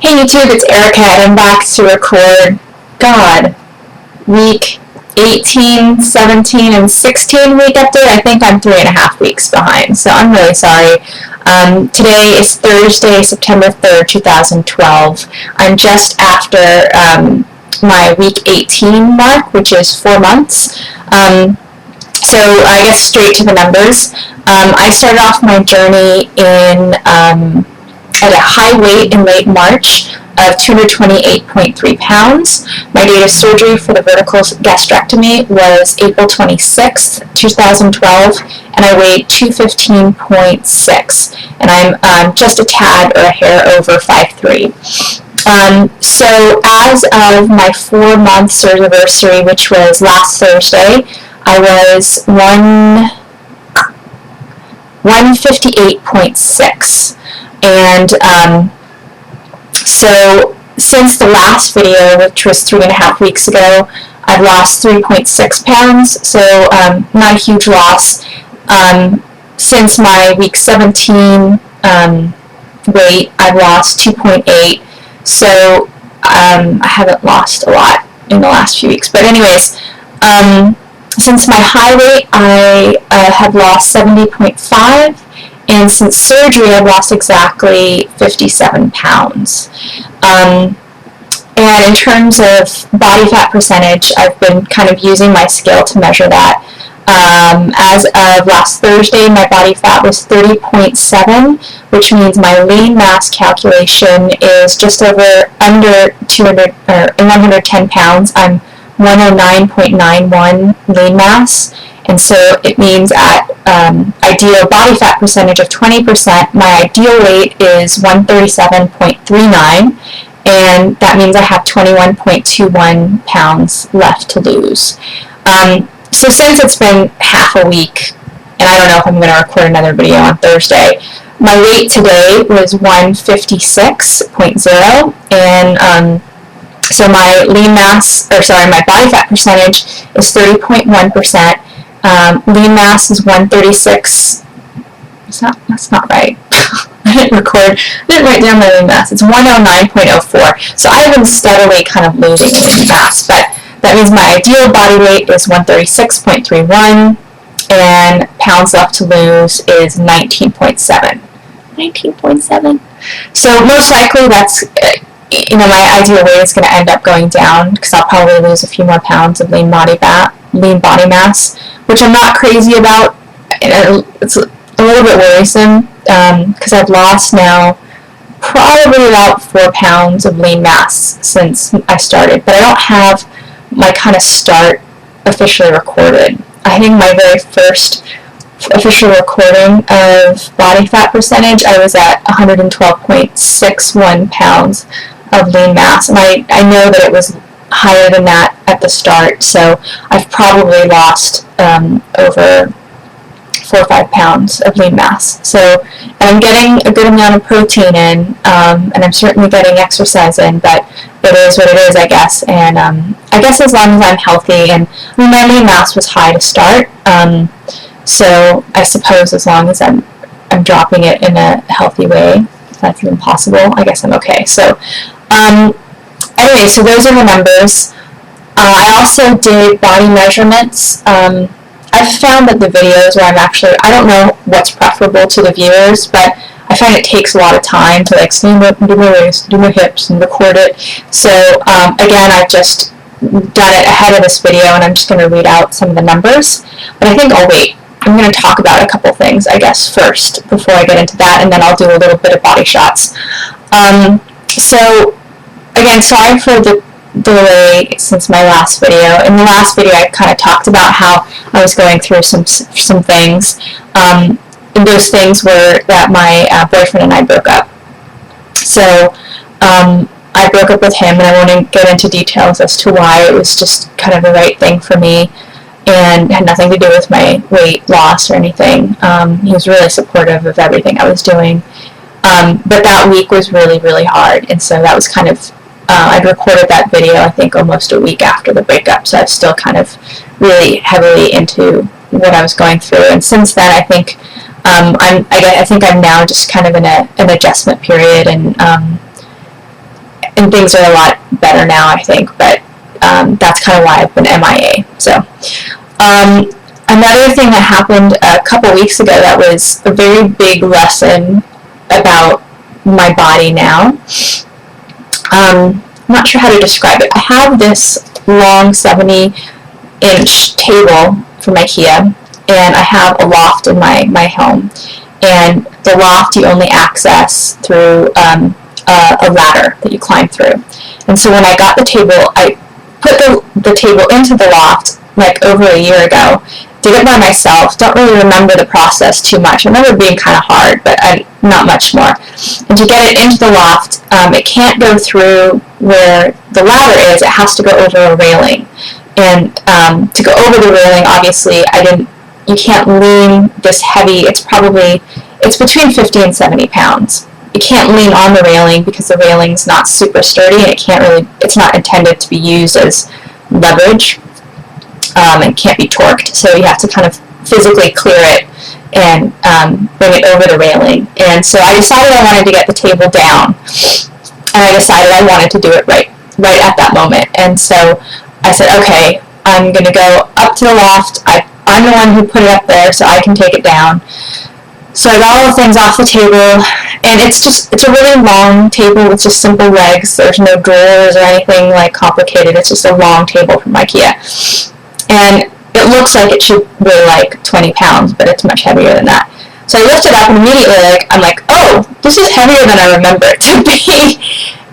Hey YouTube, it's Erica, and I'm back to record, week 18, 17, and 16 week update. I think I'm 3.5 weeks behind, so I'm really sorry. Today is Thursday, September 3rd, 2012. I'm just after my week 18 mark, which is 4 months. So I guess straight to the numbers. I started off my journey at a high weight in late March of 228.3 pounds. My date of surgery for the vertical gastrectomy was April 26th, 2012, and I weighed 215.6, and I'm just a tad or a hair over 5'3". So as of my 4 months anniversary, which was last Thursday, I was 158.6. And so since the last video, which was 3.5 weeks ago, I've lost 3.6 pounds, so not a huge loss. Since my week 17 weight, I've lost 2.8, so I haven't lost a lot in the last few weeks. But anyways, since my high weight, I have lost 70.5. And since surgery, I've lost exactly 57 pounds. And in terms of body fat percentage, I've been kind of using my scale to measure that. As of last Thursday, my body fat was 30.7, which means my lean mass calculation is just under 110 pounds. I'm 109.91 lean mass. And so it means at ideal body fat percentage of 20%, my ideal weight is 137.39, and that means I have 21.21 pounds left to lose. So since it's been half a week, and I don't know if I'm going to record another video on Thursday, my weight today was 156.0, and so my my body fat percentage is 30.1%. Lean mass is 136. That's not right. I didn't write down my lean mass. It's 109.04. So I've been steadily kind of losing lean mass, but that means my ideal body weight is 136.31, and pounds left to lose is 19.7. 19.7. So most likely that's my ideal weight is going to end up going down because I'll probably lose a few more pounds of lean body mass, which I'm not crazy about. It's a little bit worrisome because I've lost now probably about 4 pounds of lean mass since I started, but I don't have my kind of start officially recorded. I think my very first official recording of body fat percentage, I was at 112.61 pounds of lean mass, and I know that it was higher than that at the start, so I've probably lost over 4 or 5 pounds of lean mass. So I'm getting a good amount of protein in, and I'm certainly getting exercise in, but it is what it is, I guess. And I guess as long as I'm healthy, and my lean mass was high to start, so I suppose as long as I'm dropping it in a healthy way, if that's even possible, I guess I'm okay. So anyway, so those are the numbers. I also did body measurements. I've found that the videos where I don't know what's preferable to the viewers, but I find it takes a lot of time to do my waist, do my hips, and record it. So again, I've just done it ahead of this video, and I'm just going to read out some of the numbers. But I think I'll wait. I'm going to talk about a couple things, I guess, first before I get into that, and then I'll do a little bit of body shots. So again, sorry for the delay since my last video. In the last video, I kind of talked about how I was going through some things, and those things were that my boyfriend and I broke up. So I broke up with him, and I won't get into details as to why. It was just kind of the right thing for me, and had nothing to do with my weight loss or anything. He was really supportive of everything I was doing. But that week was really, really hard, and so that was kind of, I'd recorded that video, I think, almost a week after the breakup, so I was still kind of really heavily into what I was going through, and since then, I think I think I'm now just kind of in an adjustment period, and and things are a lot better now, I think, but that's kind of why I've been MIA. So another thing that happened a couple weeks ago that was a very big lesson about my body now. I'm not sure how to describe it. I have this long 70-inch table from IKEA, and I have a loft in my home. And the loft you only access through a ladder that you climb through. And so when I got the table, I put the table into the loft like over a year ago. Did it by myself. Don't really remember the process too much. I remember it being kind of hard, but not much more. And to get it into the loft, it can't go through where the ladder is. It has to go over a railing. And to go over the railing, obviously, you can't lean this heavy. It's between 50 and 70 pounds. You can't lean on the railing because the railing's not super sturdy, and it's not intended to be used as leverage. And can't be torqued, so you have to kind of physically clear it and bring it over the railing. And so I decided I wanted to get the table down, and I decided I wanted to do it right at that moment. And so I said, okay, I'm going to go up to the loft. I'm the one who put it up there, so I can take it down. So I got all the things off the table, and it's a really long table with just simple legs. There's no drawers or anything like complicated. It's just a long table from IKEA. And it looks like it should weigh like 20 pounds, but it's much heavier than that. So I lift it up, and immediately I'm like, oh, this is heavier than I remember it to be.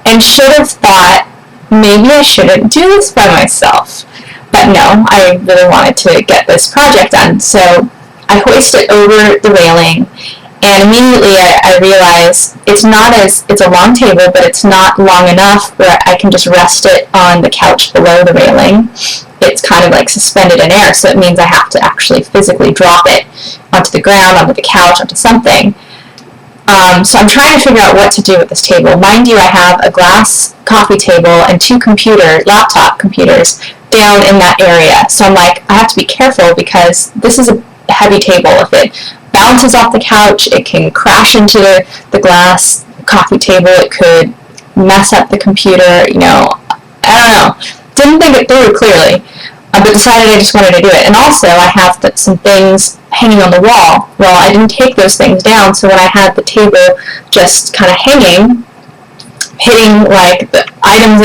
And should have thought, maybe I shouldn't do this by myself. But no, I really wanted to get this project done. So I hoist it over the railing, and immediately I realize it's a long table, but it's not long enough where I can just rest it on the couch below the railing. It's kind of like suspended in air, so it means I have to actually physically drop it onto the ground, onto the couch, onto something. So I'm trying to figure out what to do with this table. Mind you, I have a glass coffee table and 2 laptop computers down in that area. So I'm like, I have to be careful because this is a heavy table. If it bounces off the couch, it can crash into the glass coffee table. It could mess up the computer, I don't know. Didn't think it through clearly, but decided I just wanted to do it. And also, I have some things hanging on the wall. Well, I didn't take those things down, so when I had the table just kind of hanging, hitting like the items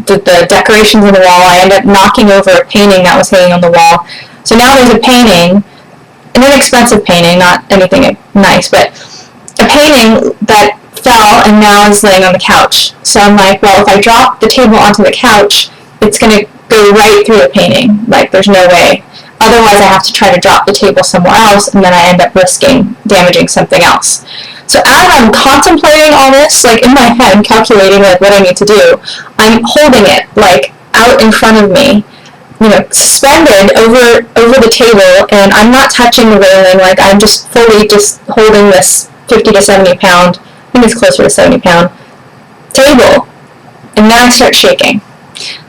the decorations on the wall, I ended up knocking over a painting that was hanging on the wall. So now there's a painting, an inexpensive painting, not anything nice, but a painting that fell and now is laying on the couch. So I'm like, well, if I drop the table onto the couch, it's going to go right through the painting. Like, there's no way. Otherwise, I have to try to drop the table somewhere else, and then I end up risking damaging something else. So as I'm contemplating all this, like in my head, calculating like what I need to do, I'm holding it like out in front of me, suspended over the table, and I'm not touching the railing. Like, I'm just fully just holding this 50 to 70 pound, I think it's closer to 70 pound table, and then I start shaking.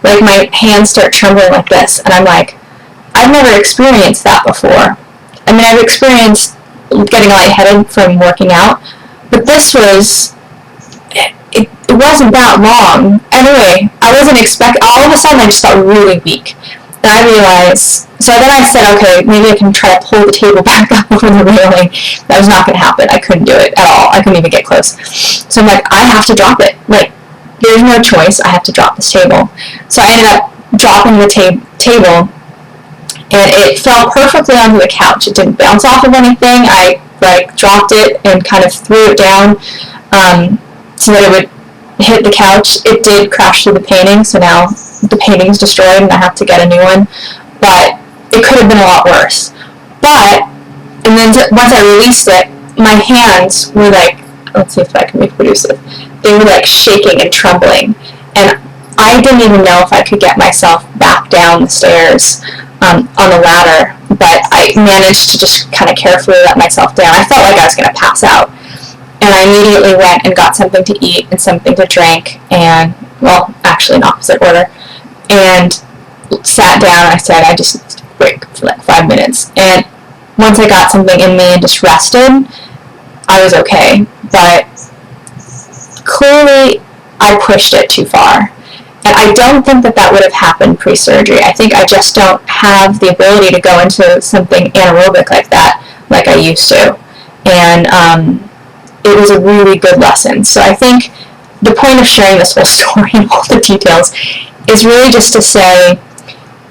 Like, my hands start trembling like this, and I'm like, I've never experienced that before. I mean, I've experienced getting lightheaded from working out, but this was, it wasn't that long. Anyway, I wasn't all of a sudden I just felt really weak. And I realized, so then I said, okay, maybe I can try to pull the table back up over the railing. That was not going to happen. I couldn't do it at all. I couldn't even get close. So I'm like, I have to drop it. Like, there's no choice. I have to drop this table. So I ended up dropping the table, and it fell perfectly onto the couch. It didn't bounce off of anything. I dropped it and kind of threw it down so that it would hit the couch. It did crash through the painting, so now the painting's destroyed and I have to get a new one. But it could have been a lot worse. And then once I released it, my hands were like, let's see if I can reproduce it. They were like shaking and trembling, and I didn't even know if I could get myself back down the stairs on the ladder, but I managed to just kind of carefully let myself down. I felt like I was going to pass out, and I immediately went and got something to eat and something to drink, and, well, actually in opposite order, and sat down. I said, I just need to break for like 5 minutes, and once I got something in me and just rested, I was okay. But clearly I pushed it too far. And I don't think that that would have happened pre-surgery. I think I just don't have the ability to go into something anaerobic like that, like I used to. And it was a really good lesson. So I think the point of sharing this whole story and all the details is really just to say,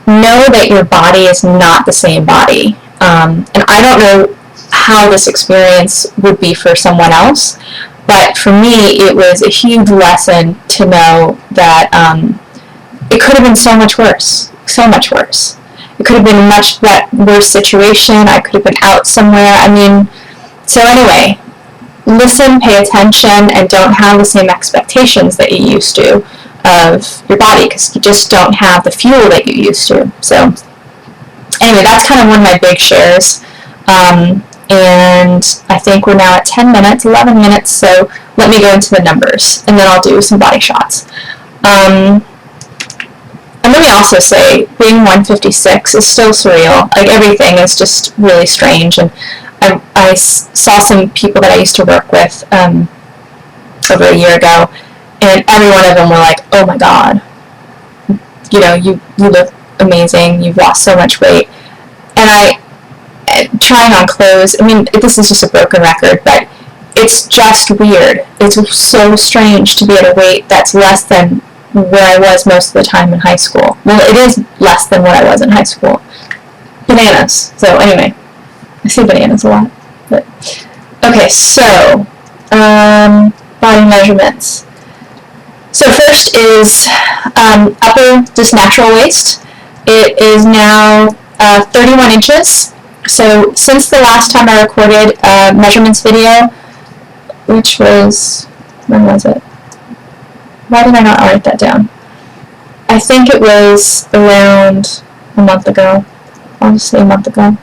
know that your body is not the same body. And I don't know how this experience would be for someone else, but for me, it was a huge lesson to know that it could have been so much worse, so much worse. It could have been a much worse situation. I could have been out somewhere. I mean, so anyway, listen, pay attention, and don't have the same expectations that you used to of your body, because you just don't have the fuel that you used to. So anyway, that's kind of one of my big shares. And I think we're now at 10 minutes, 11 minutes, so let me go into the numbers, and then I'll do some body shots. And let me also say, being 156 is still surreal. Like, everything is just really strange, and I saw some people that I used to work with over a year ago, and every one of them were like, oh my god, you know, you look amazing, you've lost so much weight. And trying on clothes, I mean, this is just a broken record, but it's just weird. It's so strange to be at a weight that's less than where I was most of the time in high school. Well, it is less than what I was in high school. Bananas. So anyway, I say bananas a lot. But okay, so body measurements. So first is upper, just natural waist. It is now 31 inches. So since the last time I recorded a measurements video, which was, when was it? Why did I not write that down? I think it was around a month ago. I'll just say a month ago.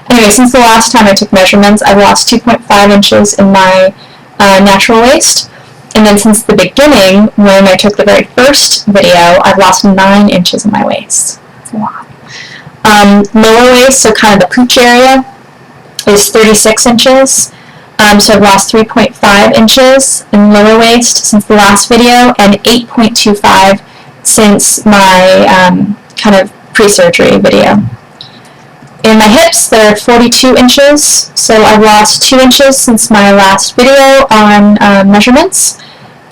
Anyway, since the last time I took measurements, I've lost 2.5 inches in my natural waist. And then since the beginning, when I took the very first video, I've lost 9 inches in my waist. That's a lot. Lower waist, so kind of the pooch area, is 36 inches. So I've lost 3.5 inches in lower waist since the last video, and 8.25 since my kind of pre-surgery video. In my hips, they're 42 inches, so I've lost 2 inches since my last video on measurements,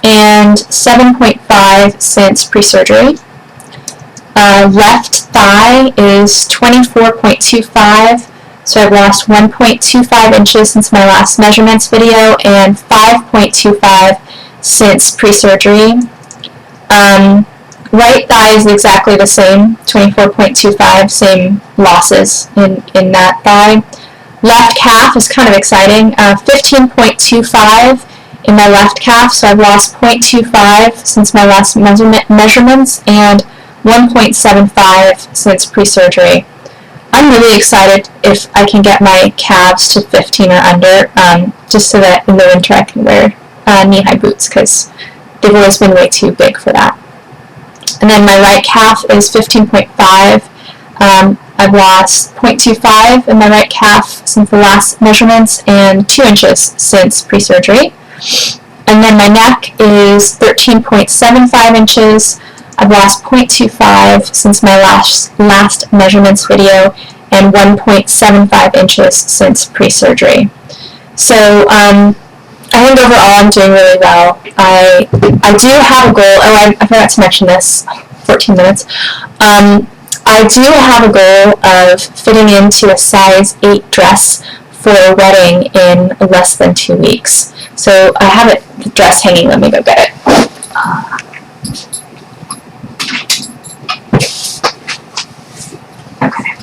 and 7.5 since pre-surgery. Left thigh is 24.25, so I've lost 1.25 inches since my last measurements video, and 5.25 since pre-surgery. Right thigh is exactly the same, 24.25, same losses in that thigh. Left calf is kind of exciting, 15.25 in my left calf, so I've lost 0.25 since my last measurements, and 1.75 since pre-surgery. I'm really excited if I can get my calves to 15 or under, just so that in the winter I can wear knee-high boots, because they've always been way too big for that. And then my right calf is 15.5. I've lost 0.25 in my right calf since the last measurements, and 2 inches since pre-surgery. And then my neck is 13.75 inches. I've lost 0.25 since my last measurements video, and 1.75 inches since pre-surgery. So I think overall I'm doing really well. I do have a goal. Oh, I forgot to mention this. 14 minutes. I do have a goal of fitting into a size 8 dress for a wedding in less than 2 weeks. So I have the dress hanging. Let me go get it. Okay.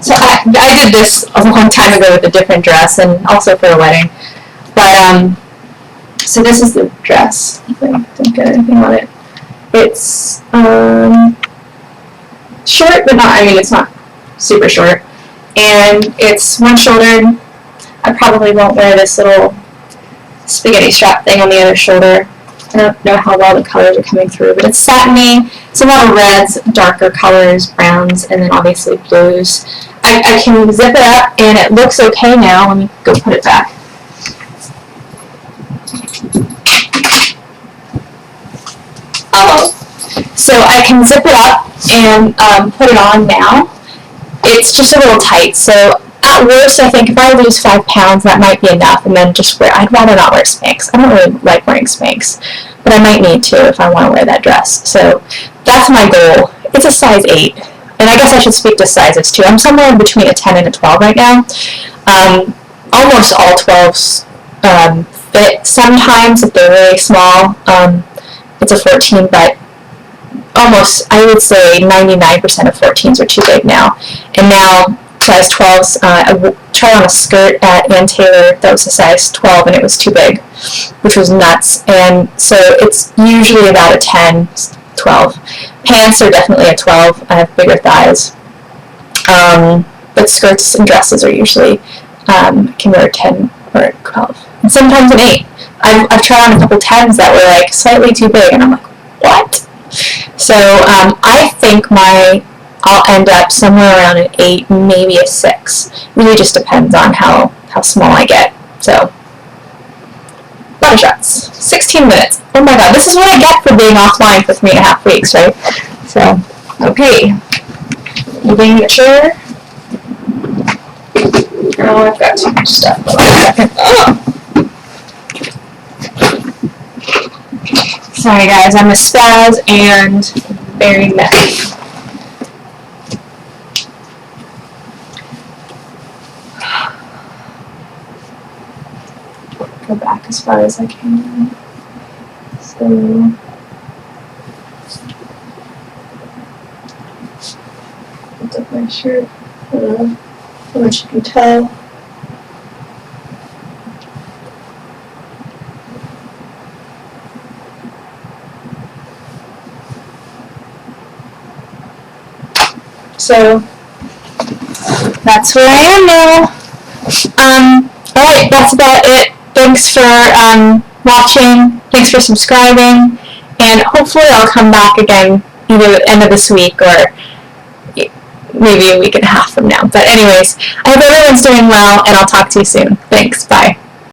So I did this a long time ago with a different dress, and also for a wedding. But so this is the dress. I didn't get anything on it. It's short, but not. I mean, it's not super short, and it's one-shouldered. I probably won't wear this little spaghetti strap thing on the other shoulder. I don't know how well the colors are coming through, but it's satiny. It's a lot of reds, darker colors, browns, and then obviously blues. I can zip it up, and it looks okay now. Let me go put it back. So I can zip it up and put it on now. It's just a little tight, so at worst, I think if I lose 5 pounds, that might be enough, and then just wear, I'd rather not wear Spanx. I don't really like wearing Spanx, but I might need to if I want to wear that dress. So that's my goal. It's a size 8, and I guess I should speak to sizes too. I'm somewhere in between a 10 and a 12 right now. Almost all 12s fit. Sometimes, if they're really small, it's a 14, but almost, I would say 99% of 14s are too big now. And now, size 12s, I tried on a skirt at Ann Taylor that was a size 12 and it was too big, which was nuts. And so it's usually about a 10, 12. Pants are definitely a 12. I have bigger thighs. But skirts and dresses are usually, can wear a 10 or a 12. And sometimes an 8. I've tried on a couple 10s that were like slightly too big, and I'm like, what? So I think I'll end up somewhere around an 8, maybe a 6. Really just depends on how small I get. So, body shots. 16 minutes. Oh my god, this is what I get for being offline for 3.5 weeks, right? So, okay. Moving the chair. Oh, I've got too much stuff. Hold on a second. Oh. Sorry guys, I'm a spaz and very messy. Go back as far as I can. So lift up my shirt. How much you can tell. So that's where I am now. Alright, that's about it. Thanks for watching. Thanks for subscribing. And hopefully I'll come back again either at the end of this week or maybe a week and a half from now. But anyways, I hope everyone's doing well, and I'll talk to you soon. Thanks. Bye.